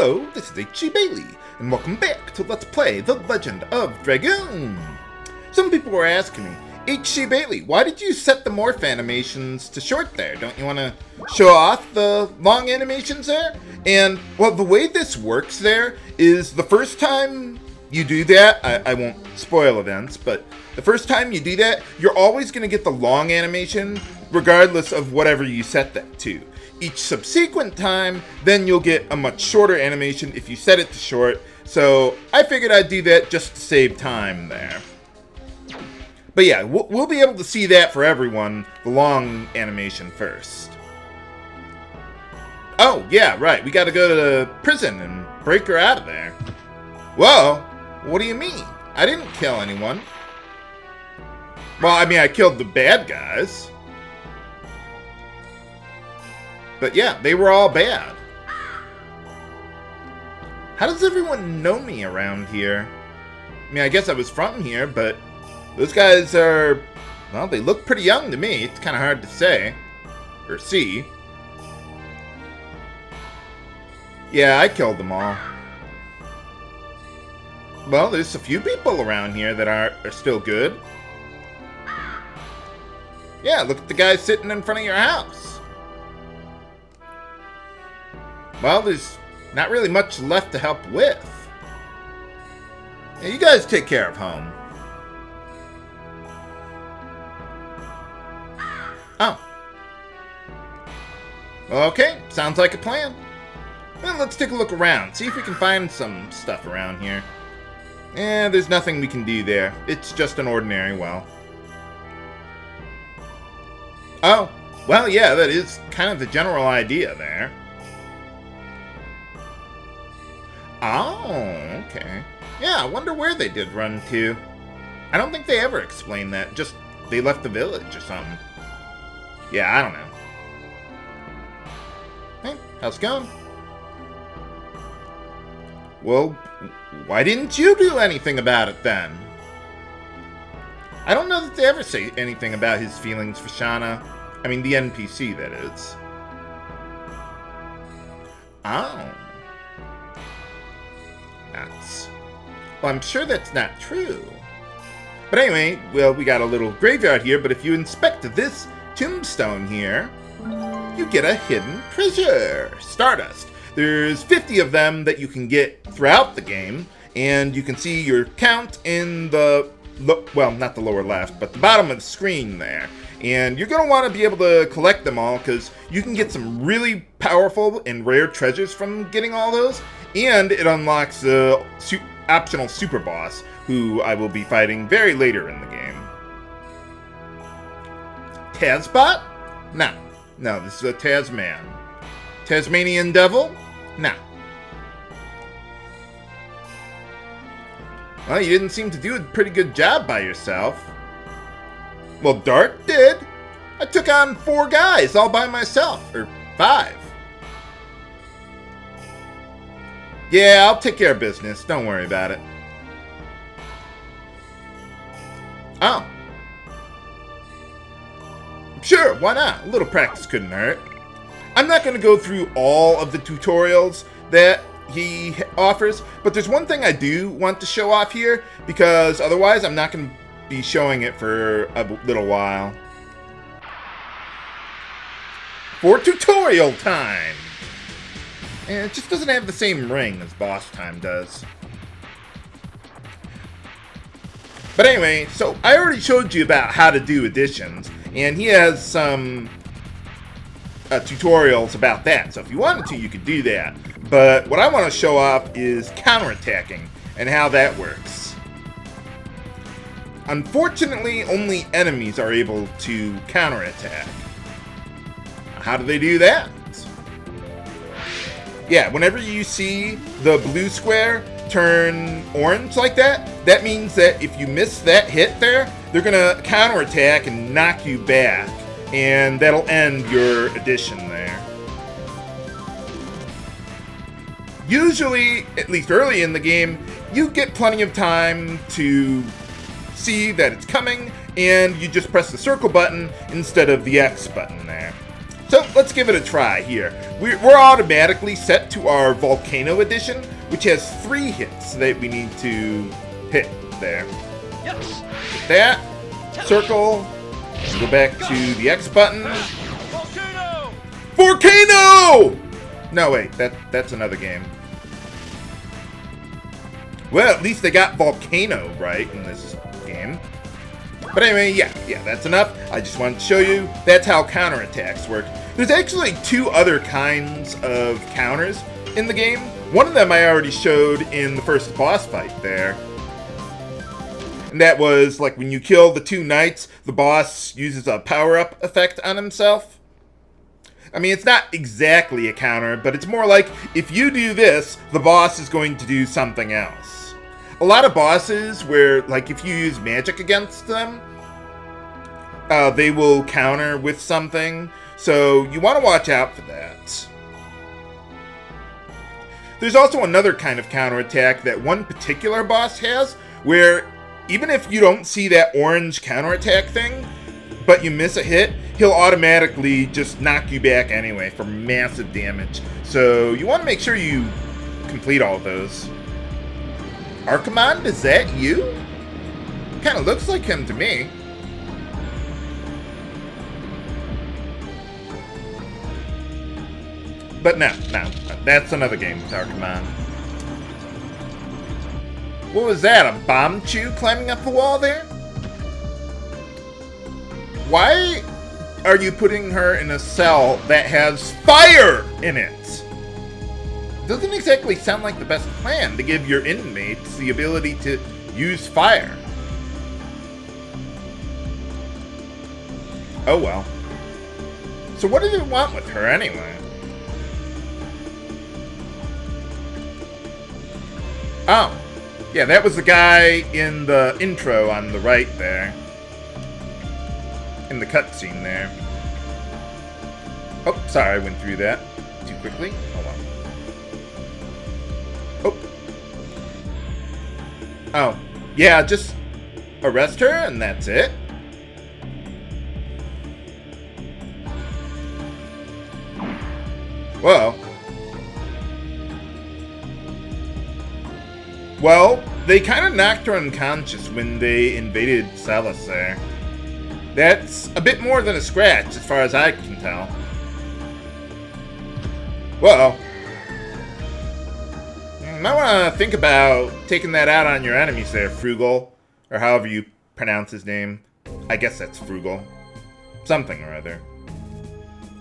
Hello, this is H.G. Bailey, and welcome back to Let's Play The Legend of Dragoon. Some people were asking me, H.G. Bailey, why did you set the morph animations to short there? Don't you want to show off the long animations there? And, well, the way this works there is the first time you do that, I won't spoil events, but the first time you do that, you're always going to get the long animation regardless of whatever you set that to. Each subsequent time, then you'll get a much shorter animation if you set it to short, so I figured I'd do that just to save time there. But yeah, we'll be able to see that for everyone, the long animation first. Oh, yeah, right, we gotta go to prison and break her out of there. Whoa, what do you mean? I didn't kill anyone. Well, I mean, I killed the bad guys. But yeah, they were all bad. How does everyone know me around here? I mean, I guess I was from here, but those guys are, well, they look pretty young to me. It's kind of hard to say. Or see. Yeah, I killed them all. Well, there's a few people around here that are still good. Yeah, look at the guy sitting in front of your house. Well, there's not really much left to help with. Yeah, you guys take care of home. Oh. Okay, sounds like a plan. Well, let's take a look around, see if we can find some stuff around here. There's nothing we can do there. It's just an ordinary well. Oh, well, yeah, that is kind of the general idea there. Oh, okay. Yeah, I wonder where they did run to. I don't think they ever explained that. Just, they left the village or something. Yeah, I don't know. Hey, how's it going? Well, why didn't you do anything about it then? I don't know that they ever say anything about his feelings for Shauna. I mean, the NPC, that is. Oh. Well, I'm sure that's not true. But anyway, well, we got a little graveyard here, but if you inspect this tombstone here, you get a hidden treasure, Stardust. There's 50 of them that you can get throughout the game, and you can see your count in the, well, not the lower left, but the bottom of the screen there. And you're going to want to be able to collect them all, because you can get some really powerful and rare treasures from getting all those. And it unlocks the optional super boss, who I will be fighting very later in the game. Tazbot? No, this is a Tasman. Tasmanian Devil? No. Well, you didn't seem to do a pretty good job by yourself. Well, Dart did. I took on 4 guys all by myself, or 5. Yeah, I'll take care of business. Don't worry about it. Oh. Sure, why not? A little practice couldn't hurt. I'm not going to go through all of the tutorials that he offers, but there's one thing I do want to show off here, because otherwise I'm not going to be showing it for a little while. For tutorial time! And it just doesn't have the same ring as boss time does. But anyway, so I already showed you about how to do additions, and he has some tutorials about that. So if you wanted to, you could do that. But what I want to show off is counterattacking and how that works. Unfortunately, only enemies are able to counterattack. How do they do that? Yeah, whenever you see the blue square turn orange like that, that means that if you miss that hit there, they're going to counterattack and knock you back. And that'll end your addition there. Usually, at least early in the game, you get plenty of time to see that it's coming, and you just press the circle button instead of the X button there. So let's give it a try here. We're automatically set to our Volcano Edition, which has 3 hits that we need to hit there. Yes. That, circle, go back to the X button. Volcano! Volcano! No, wait, that's another game. Well, at least they got Volcano right in this game. But anyway, yeah, that's enough. I just wanted to show you that's how counterattacks work. There's actually 2 other kinds of counters in the game. One of them I already showed in the first boss fight there. And that was like when you kill the 2 knights, the boss uses a power-up effect on himself. I mean, it's not exactly a counter, but it's more like if you do this, the boss is going to do something else. A lot of bosses where, like, if you use magic against them, they will counter with something. So you want to watch out for that. There's also another kind of counterattack that one particular boss has, where even if you don't see that orange counterattack thing, but you miss a hit, he'll automatically just knock you back anyway for massive damage. So you want to make sure you complete all of those. Archimond, is that you? Kind of looks like him to me. But no, that's another game with Archimond. What was that, a bomb chew climbing up the wall there? Why are you putting her in a cell that has fire in it? Doesn't exactly sound like the best plan to give your inmates the ability to use fire. Oh well. So what do they want with her anyway? Oh. Yeah, that was the guy in the intro on the right there. In the cutscene there. Oh, sorry, I went through that too quickly. Hold on. Oh, yeah, just arrest her and that's it. Whoa. Well, they kind of knocked her unconscious when they invaded Seles there. That's a bit more than a scratch, as far as I can tell. Whoa. You might want to think about taking that out on your enemies there, Frugal. Or however you pronounce his name. I guess that's Frugal. Something or other.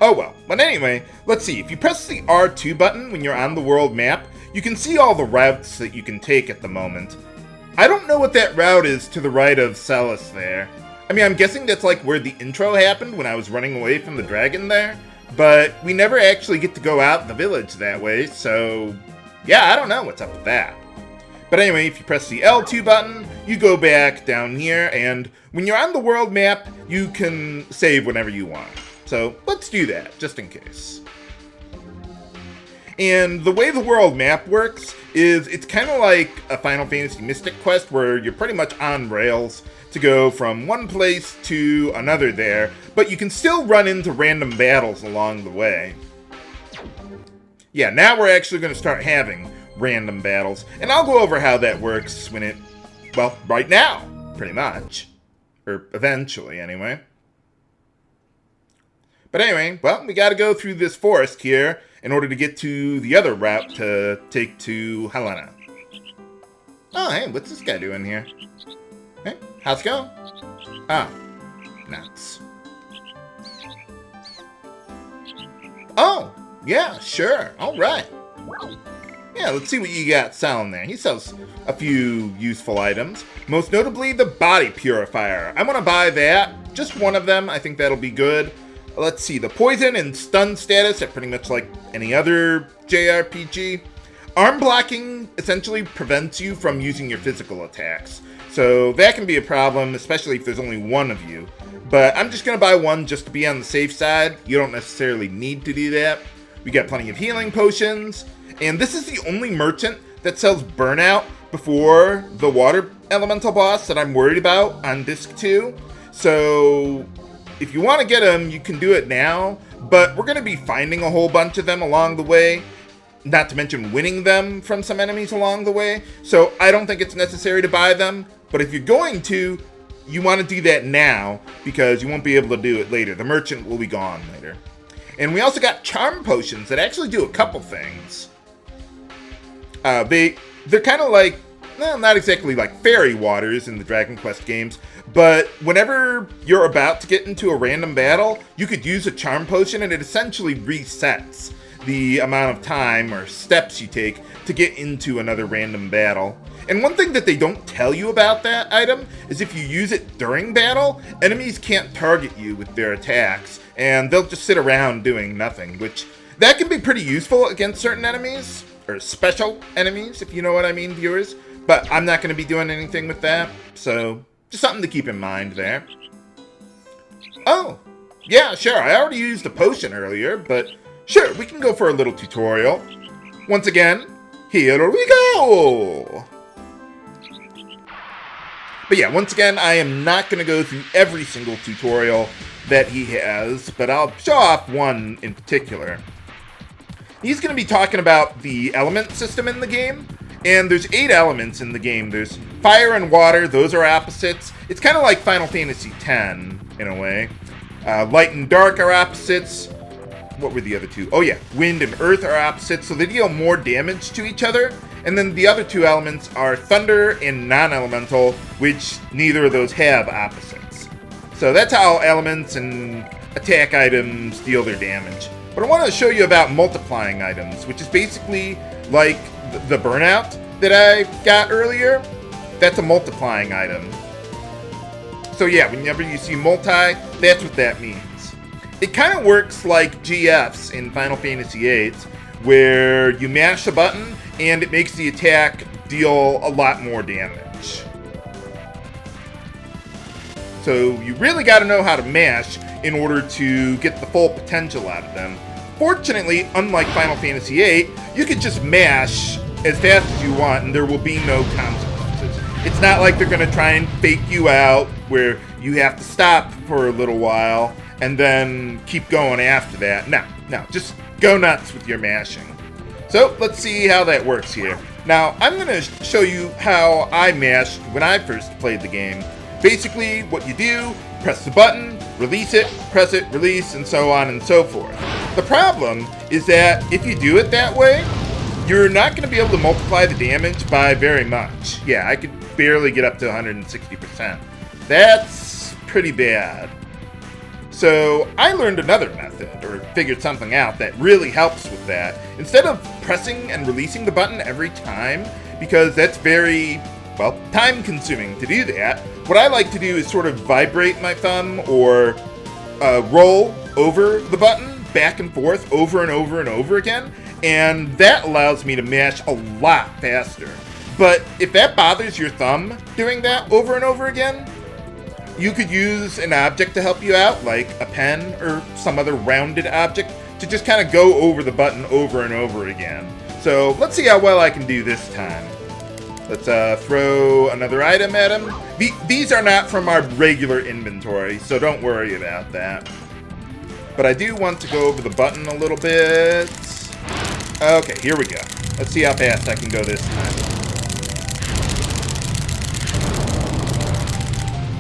Oh well. But anyway, let's see. If you press the R2 button when you're on the world map, you can see all the routes that you can take at the moment. I don't know what that route is to the right of Seles there. I mean, I'm guessing that's like where the intro happened when I was running away from the dragon there. But we never actually get to go out in the village that way, so yeah, I don't know what's up with that. But anyway, if you press the L2 button, you go back down here, and when you're on the world map, you can save whenever you want. So let's do that, just in case. And the way the world map works is it's kind of like a Final Fantasy Mystic Quest where you're pretty much on rails to go from one place to another there, but you can still run into random battles along the way. Yeah, now we're actually going to start having random battles, and I'll go over how that works when well, right now, pretty much. Or eventually, anyway. But anyway, well, we gotta go through this forest here in order to get to the other route to take to Helena. Oh, hey, what's this guy doing here? Hey, how's it going? Oh, nuts. Oh, yeah, sure, alright. Yeah, let's see what you got selling there. He sells a few useful items, most notably the body purifier. I want to buy that, just one of them. I think that'll be good. Let's see, the poison and stun status are pretty much like any other JRPG. Arm blocking essentially prevents you from using your physical attacks, so that can be a problem, especially if there's only one of you. But I'm just going to buy one just to be on the safe side. You don't necessarily need to do that. We got plenty of healing potions, and this is the only merchant that sells Burnout before the water elemental boss that I'm worried about on disc 2. So if you want to get him, you can do it now, but we're going to be finding a whole bunch of them along the way, not to mention winning them from some enemies along the way, so I don't think it's necessary to buy them, but if you're going to, you want to do that now, because you won't be able to do it later. The merchant will be gone later. And we also got charm potions that actually do a couple things. They're kind of like, well, not exactly like fairy waters in the Dragon Quest games, but whenever you're about to get into a random battle, you could use a charm potion and it essentially resets the amount of time or steps you take to get into another random battle. And one thing that they don't tell you about that item is if you use it during battle, enemies can't target you with their attacks, and they'll just sit around doing nothing, which that can be pretty useful against certain enemies, or special enemies, if you know what I mean, viewers. But I'm not going to be doing anything with that, so just something to keep in mind there. Oh, yeah, sure, I already used a potion earlier, but sure, we can go for a little tutorial. Once again, here we go! But yeah, once again, I am not going to go through every single tutorial that he has, but I'll show off one in particular. He's going to be talking about the element system in the game. And there's 8 elements in the game. There's fire and water, those are opposites. It's kind of like Final Fantasy X, in a way. Light and dark are opposites. What were the other 2? Oh yeah, wind and earth are opposites, so they deal more damage to each other. And then the other 2 elements are thunder and non-elemental, which neither of those have opposites. So that's how elements and attack items deal their damage. But I want to show you about multiplying items, which is basically like the burnout that I got earlier. That's a multiplying item. So yeah, whenever you see multi, that's what that means. It kind of works like GFs in Final Fantasy VIII, where you mash a button and it makes the attack deal a lot more damage. So you really got to know how to mash in order to get the full potential out of them. Fortunately, unlike Final Fantasy VIII, you can just mash as fast as you want and there will be no consequences. It's not like they're going to try and fake you out where you have to stop for a little while and then keep going after that. No, just go nuts with your mashing. So let's see how that works here. Now, I'm going to show you how I mashed when I first played the game. Basically, what you do, press the button, release it, press it, release, and so on and so forth. The problem is that if you do it that way, you're not going to be able to multiply the damage by very much. Yeah, I could barely get up to 160%. That's pretty bad. So I learned another method, or figured something out that really helps with that. Instead of pressing and releasing the button every time, because that's very, well, time consuming to do that, what I like to do is sort of vibrate my thumb or roll over the button back and forth over and over and over again, and that allows me to mash a lot faster. But if that bothers your thumb doing that over and over again, you could use an object to help you out, like a pen or some other rounded object, to just kind of go over the button over and over again. So let's see how well I can do this time. Let's throw another item at him. These are not from our regular inventory, so don't worry about that. But I do want to go over the button a little bit. Okay, here we go. Let's see how fast I can go this time.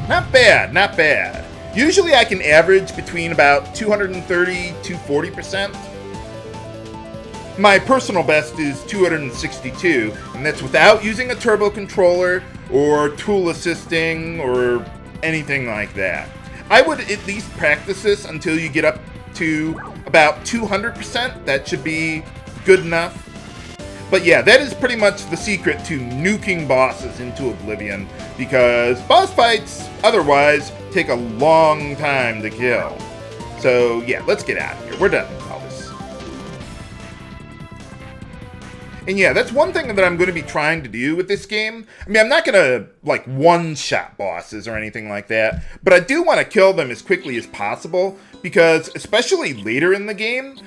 Not bad, not bad. Usually I can average between about 230 to 40%. My personal best is 262, and that's without using a turbo controller or tool assisting or anything like that. I would at least practice this until you get up to about 200%. That should be good enough. But yeah, that is pretty much the secret to nuking bosses into oblivion, because boss fights otherwise take a long time to kill. So yeah, let's get out of here. We're done with all this. And yeah, that's one thing that I'm going to be trying to do with this game. I mean, I'm not going to, like, one-shot bosses or anything like that, but I do want to kill them as quickly as possible, because especially later in the game,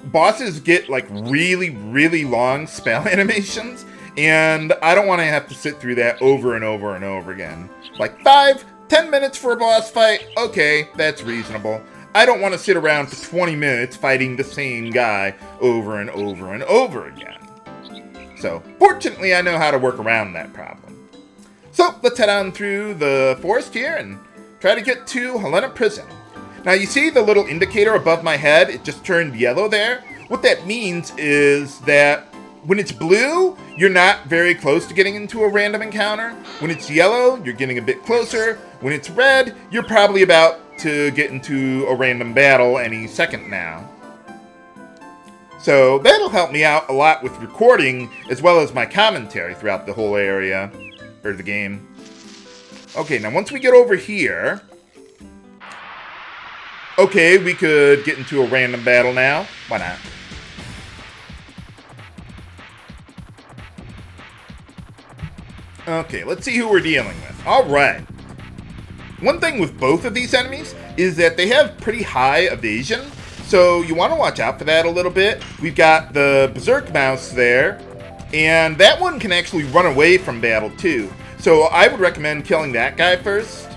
bosses get, like, really, really long spell animations, and I don't want to have to sit through that over and over and over again. Like, 5-10 minutes for a boss fight, okay, that's reasonable. I don't want to sit around for 20 minutes fighting the same guy over and over and over again. So, fortunately, I know how to work around that problem. So, let's head on through the forest here and try to get to Helena Prison. Now, you see the little indicator above my head? It just turned yellow there. What that means is that when it's blue, you're not very close to getting into a random encounter. When it's yellow, you're getting a bit closer. When it's red, you're probably about to get into a random battle any second now. So that'll help me out a lot with recording as well as my commentary throughout the whole area, or the game. Okay, now once we get over here, okay, we could get into a random battle now. Why not? Okay, let's see who we're dealing with. Alright. One thing with both of these enemies is that they have pretty high evasion, so you want to watch out for that a little bit. We've got the Berserk Mouse there, and that one can actually run away from battle too. So I would recommend killing that guy first.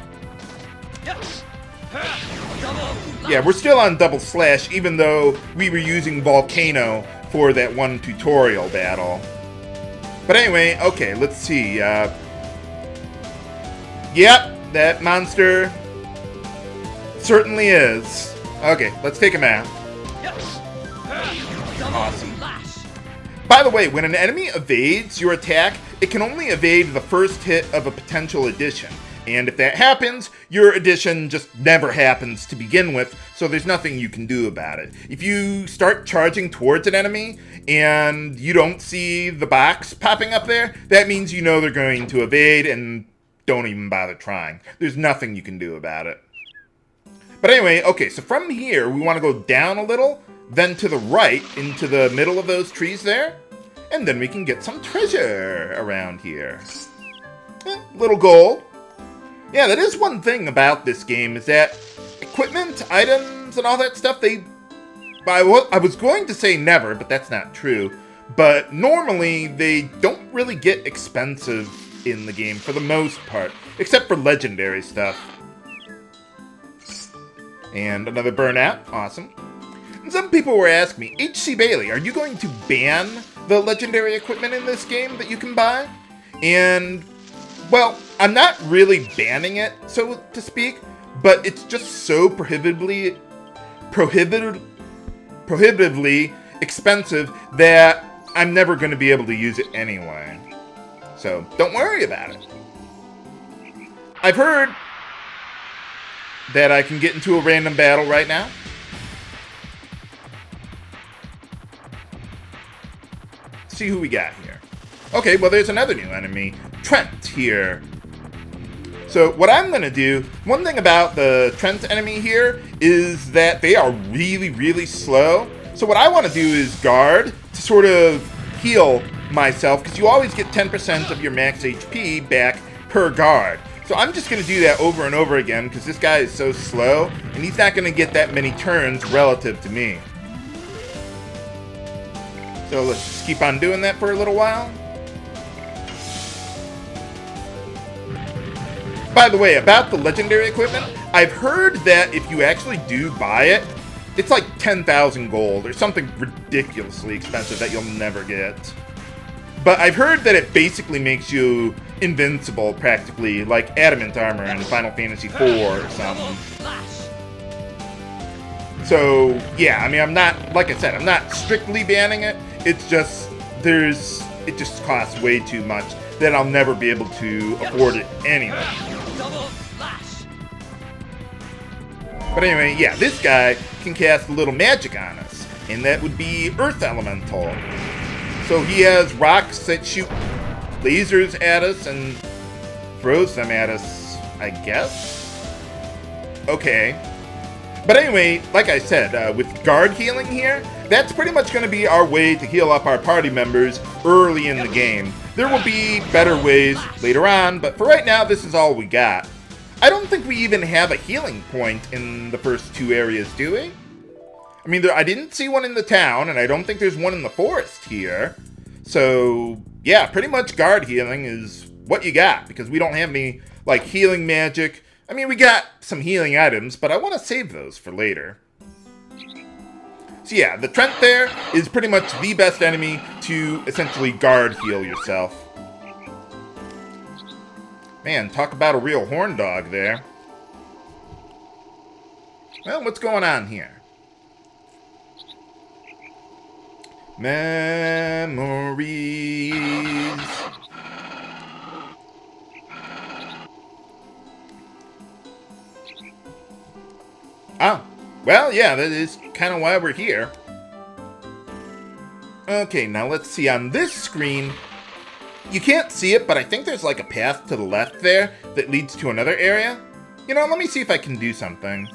Yeah, we're still on double slash, even though we were using Volcano for that one tutorial battle. But anyway, okay, let's see. Yep, that monster certainly is. Okay, let's take him out. Awesome. By the way, when an enemy evades your attack, it can only evade the first hit of a potential addition. And if that happens, your addition just never happens to begin with, so there's nothing you can do about it. If you start charging towards an enemy and you don't see the box popping up there, that means you know they're going to evade and don't even bother trying. There's nothing you can do about it. But anyway, okay, so from here, we want to go down a little, then to the right, into the middle of those trees there, and then we can get some treasure around here. Little gold. Yeah, that is one thing about this game, is that equipment, items, and all that stuff, I was going to say never, but that's not true. But normally, they don't really get expensive in the game, for the most part. Except for legendary stuff. And another burnout. Awesome. And some people were asking me, H.C. Bailey, are you going to ban the legendary equipment in this game that you can buy? And, well, I'm not really banning it, so to speak, but it's just so prohibitively expensive that I'm never going to be able to use it anyway. So, don't worry about it. I've heard that I can get into a random battle right now. See who we got here. Okay, well, there's another new enemy, Trent, here. So what I'm going to do, one thing about the Trent enemy here is that they are really, really slow. So what I want to do is guard to sort of heal myself, because you always get 10% of your max HP back per guard. So I'm just going to do that over and over again, because this guy is so slow, and he's not going to get that many turns relative to me. So let's just keep on doing that for a little while. By the way, about the legendary equipment, I've heard that if you actually do buy it, it's like 10,000 gold or something ridiculously expensive that you'll never get. But I've heard that it basically makes you invincible, practically, like adamant armor in Final Fantasy IV or something. So, yeah, I mean, I'm not, like I said, I'm not strictly banning it. It's just, it just costs way too much that I'll never be able to afford it anyway. But anyway, yeah, this guy can cast a little magic on us, and that would be Earth Elemental. So he has rocks that shoot lasers at us and throws them at us, I guess? Okay. But anyway, like I said, with guard healing here, that's pretty much going to be our way to heal up our party members early in the game. There will be better ways later on, but for right now, this is all we got. I don't think we even have a healing point in the first two areas, do we? I mean, I didn't see one in the town, and I don't think there's one in the forest here. So, yeah, pretty much guard healing is what you got, because we don't have any, like, healing magic I mean, we got some healing items, but I want to save those for later. So yeah, the Trent there is pretty much the best enemy to essentially guard heal yourself. Man, talk about a real horn dog there. Well, what's going on here? Memories. Oh, well, yeah, that is kind of why we're here. Okay, now let's see. On this screen, you can't see it, but I think there's like a path to the left there that leads to another area. You know, let me see if I can do something.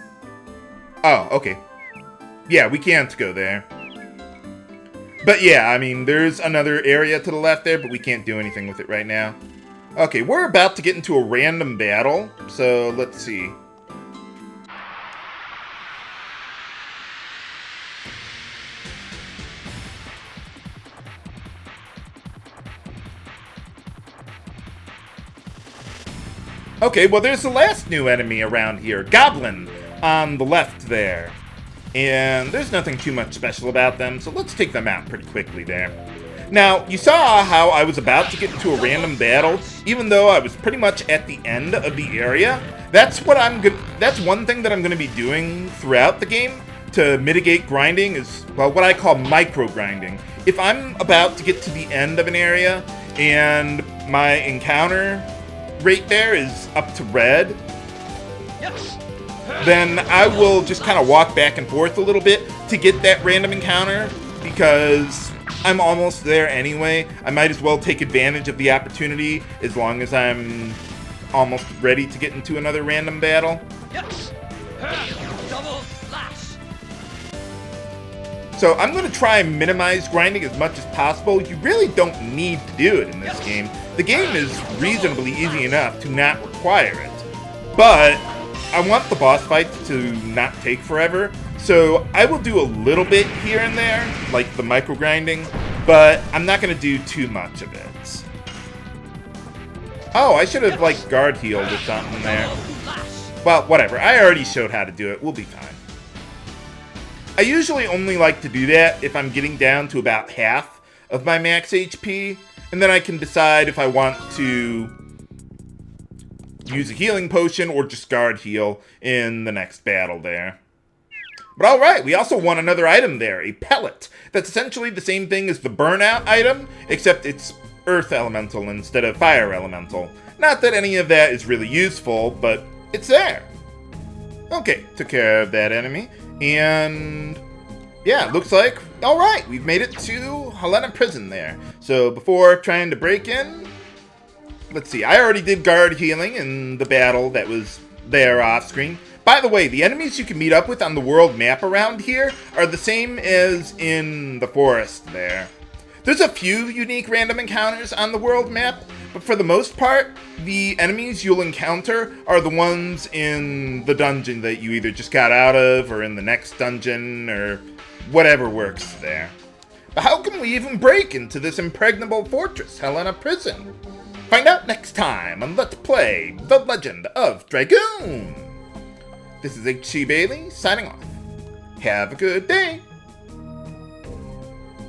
Oh, okay. Yeah, we can't go there. But yeah, I mean, there's another area to the left there, but we can't do anything with it right now. Okay, we're about to get into a random battle, so let's see. Okay, well, there's the last new enemy around here, Goblin, on the left there. And there's nothing too much special about them, so let's take them out pretty quickly there. Now, you saw how I was about to get into a random battle, even though I was pretty much at the end of the area. That's one thing that I'm gonna be doing throughout the game to mitigate grinding is, well, what I call micro grinding. If I'm about to get to the end of an area and my encounter rate there is up to red, then I will just kind of walk back and forth a little bit to get that random encounter, because I'm almost there anyway. I might as well take advantage of the opportunity as long as I'm almost ready to get into another random battle. Double slash. So I'm going to try and minimize grinding as much as possible. You really don't need to do it in this game. The game is reasonably easy enough to not require it. But I want the boss fights to not take forever, so I will do a little bit here and there, like the micro grinding, but I'm not going to do too much of it. Oh, I should have, like, guard healed or something there. Well, whatever. I already showed how to do it. We'll be fine. I usually only like to do that if I'm getting down to about half of my max HP, and then I can decide if I want to use a healing potion or just guard heal in the next battle there. But alright, we also won another item there, a pellet. That's essentially the same thing as the burnout item, except it's earth elemental instead of fire elemental. Not that any of that is really useful, but it's there. Okay, took care of that enemy, and yeah, looks like, alright, we've made it to Helena prison there. So before trying to break in, let's see, I already did guard healing in the battle that was there off screen. By the way, the enemies you can meet up with on the world map around here are the same as in the forest there. There's a few unique random encounters on the world map, but for the most part, the enemies you'll encounter are the ones in the dungeon that you either just got out of or in the next dungeon or whatever works there. But how can we even break into this impregnable fortress, Helena Prison? Find out next time on Let's Play The Legend of Dragoon. This is H.C. Bailey signing off. Have a good day.